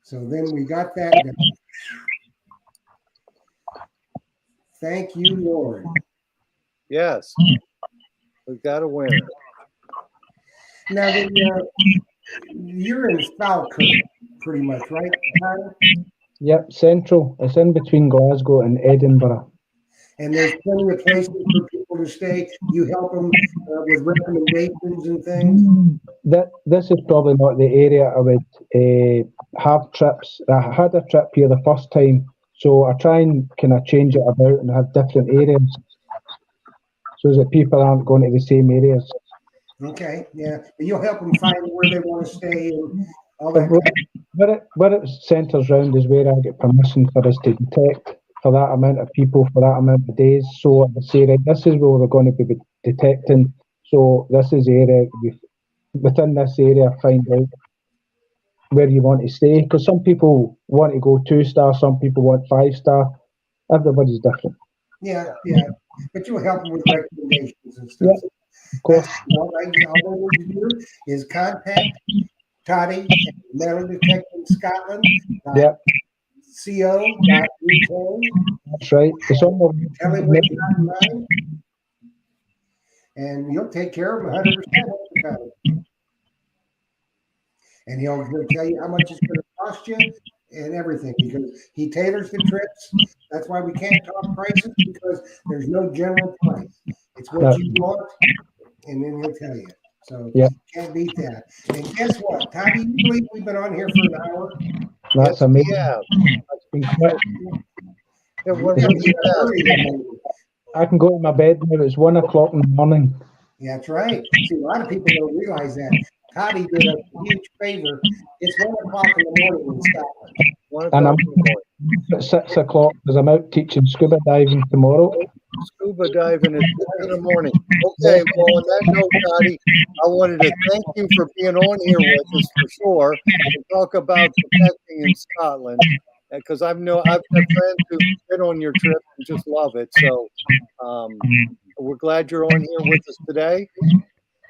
So then we got that done. Thank you, Lord. Yes. We've got a winner. Now, you're in Falkirk, pretty much, right, Tyler? Yep, central. It's in between Glasgow and Edinburgh. And there's plenty of places for people to stay. You help them with recommendations and things. This is probably not the area I would have trips. I had a trip here the first time, so I try and kind of change it about and have different areas so that people aren't going to the same areas. Okay, yeah. But you'll help them find where they want to stay and all that. Where it centres round is where I get permission for us to detect for that amount of people for that amount of days. So I would say, right, this is where we're going to be detecting. So this is the area, within this area, find out where you want to stay. Because some people want to go 2-star, some people want 5-star. Everybody's different. Yeah. But you'll help them with recommendations and stuff. Yeah, of course. All I need to do is contact Toddy, Metal Detecting Scotland. Yeah. co.uk. That's right. It's on the Tell him what you got in mind, and you'll take care of him 100% of the time. And he'll tell you how much it's going to cost you and everything, because he tailors the trips. That's why we can't talk prices, because there's no general price. It's what you want, and then he'll tell you. So can't beat that. And guess what, Toddy, you believe we've been on here for an hour? That's amazing. Yeah. I can go to my bed now. It's 1 o'clock in the morning. Yeah, that's right. See, a lot of people don't realize that. Toddy did a huge favor. It's 1 o'clock in the morning in Scotland. And I'm at 6 o'clock because I'm out teaching scuba diving tomorrow. Scuba diving at 6 in the morning. Okay, well, on that note, Toddy, I wanted to thank you for being on here with us for sure and talk about protecting in Scotland. Because I've got friends who've been on your trip and just love it. So we're glad you're on here with us today.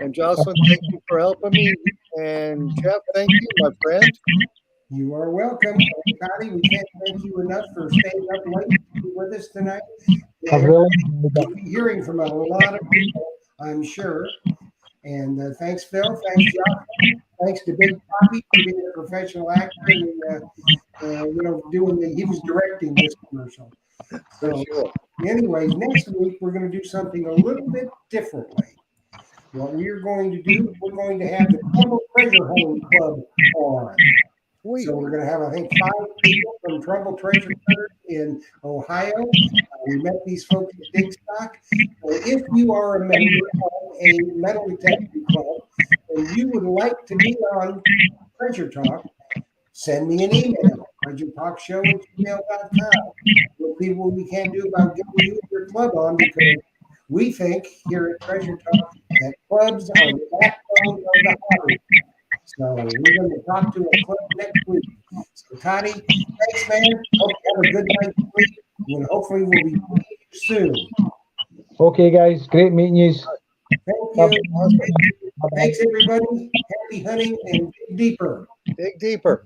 And Jocelyn, thank you for helping me. And Jeff, thank you, my friend. You are welcome. Toddy, we can't thank you enough for staying up late to be with us tonight. We'll be hearing from a lot of people, I'm sure. And thanks, Phil. Thanks, Josh. Thanks to Big Poppy for being a professional actor and he was directing this commercial. So, anyways, next week we're going to do something a little bit differently. what we're going to do, we're going to have the Trumbull Treasure Hunting Club on. Sweet. So we're going to have, I think, 5 people from Trumbull Treasure Hunters in Ohio. We met these folks at Big Stock. So if you are a member of a metal detecting club and you would like to be on Treasure Talk, send me an email, treasuretalkshow@gmail.com. We'll see what we can do about getting you and your club on, because we think here at Treasure Talk that clubs are the backbone of the hobby. So we're going to talk to a club next week. So Toddy, thanks, man. Hope you have a good night's sleep. And hopefully we'll be seeing you soon. Okay, guys. Great meeting you. Thank you. Thanks, everybody. Happy hunting and dig deeper. Dig deeper.